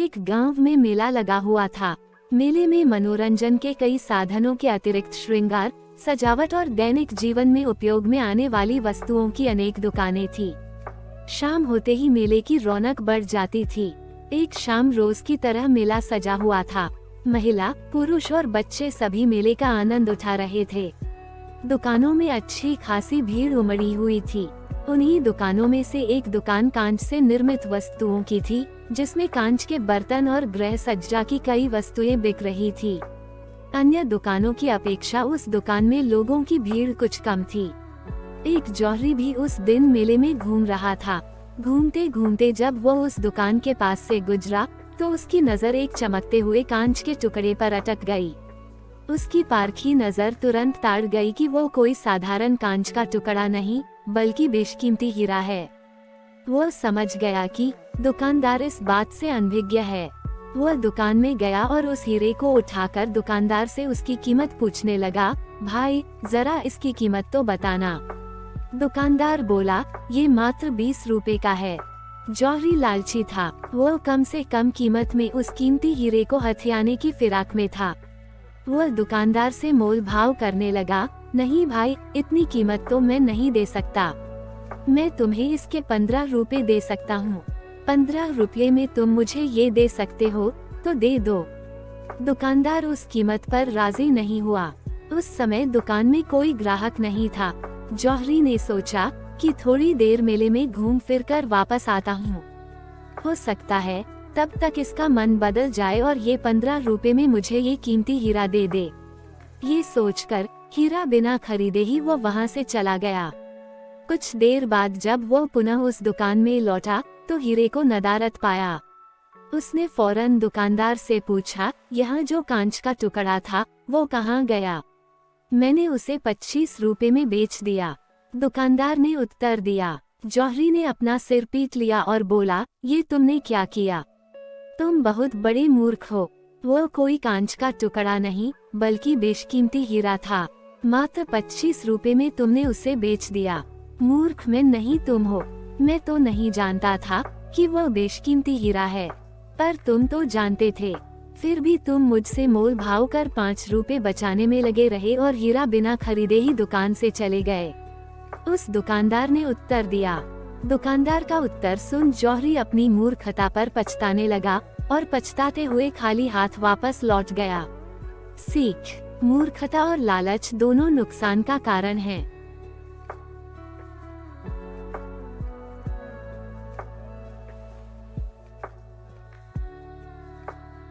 एक गांव में मेला लगा हुआ था। मेले में मनोरंजन के कई साधनों के अतिरिक्त श्रृंगार, सजावट और दैनिक जीवन में उपयोग में आने वाली वस्तुओं की अनेक दुकानें थी। शाम होते ही मेले की रौनक बढ़ जाती थी। एक शाम रोज की तरह मेला सजा हुआ था। महिला, पुरुष और बच्चे सभी मेले का आनंद उठा रहे थे। दुकानों में अच्छी खासी भीड़ उमड़ी हुई थी। उन्हीं दुकानों में से एक दुकान कांच से निर्मित वस्तुओं की थी, जिसमें कांच के बर्तन और गृह सज्जा की कई वस्तुएं बिक रही थी। अन्य दुकानों की अपेक्षा उस दुकान में लोगों की भीड़ कुछ कम थी। एक जौहरी भी उस दिन मेले में घूम रहा था। घूमते घूमते जब वो उस दुकान के पास से गुजरा तो उसकी नजर एक चमकते हुए कांच के टुकड़े पर अटक गई। उसकी पारखी नजर तुरंत ताड़ गई कि वो कोई साधारण कांच का टुकड़ा नहीं, बल्कि बेशकीमती हीरा है। वो समझ गया कि दुकानदार इस बात से अनभिज्ञ है। वह दुकान में गया और उस हीरे को उठाकर दुकानदार से उसकी कीमत पूछने लगा। भाई, जरा इसकी कीमत तो बताना। दुकानदार बोला, ये मात्र 20 रुपए का है। जौहरी लालची था। वो कम से कम कीमत में उस कीमती हीरे को हथियाने की फिराक में था। वह दुकानदार से मोल भाव करने लगा। नहीं भाई, इतनी कीमत तो मैं नहीं दे सकता। मैं तुम्हें इसके 15 रुपए दे सकता हूँ। 15 रुपये में तुम मुझे ये दे सकते हो तो दे दो। दुकानदार उस कीमत पर राजी नहीं हुआ। उस समय दुकान में कोई ग्राहक नहीं था। जौहरी ने सोचा कि थोड़ी देर मेले में घूम फिर कर वापस आता हूँ। हो सकता है तब तक इसका मन बदल जाए और ये 15 रुपए में मुझे ये कीमती हीरा दे दे। ये सोचकर हीरा बिना खरीदे ही वो वहाँ से चला गया। कुछ देर बाद जब वो पुनः उस दुकान में लौटा तो हीरे को नदारद पाया। उसने फौरन दुकानदार से पूछा, यहाँ जो कांच का टुकड़ा था वो कहाँ गया? मैंने उसे 25 रुपए में बेच दिया। दुकानदार ने उत्तर दिया। जौहरी ने अपना सिर पीट लिया और बोला, ये तुमने क्या किया? तुम बहुत बड़े मूर्ख हो। वो कोई कांच का टुकड़ा नहीं, बल्कि बेशकीमती हीरा था। मात्र 25 रुपए में तुमने उसे बेच दिया। मूर्ख मैं नहीं तुम हो। मैं तो नहीं जानता था कि वह बेशकीमती हीरा है, पर तुम तो जानते थे। फिर भी तुम मुझसे मोल भाव कर 5 रुपए बचाने में लगे रहे और हीरा बिना खरीदे ही दुकान से चले गए। उस दुकानदार ने उत्तर दिया। दुकानदार का उत्तर सुन जौहरी अपनी मूर्खता पर पछताने लगा और पछताते हुए खाली हाथ वापस लौट गया। सीख: मूर्खता और लालच दोनों नुकसान का कारण हैं।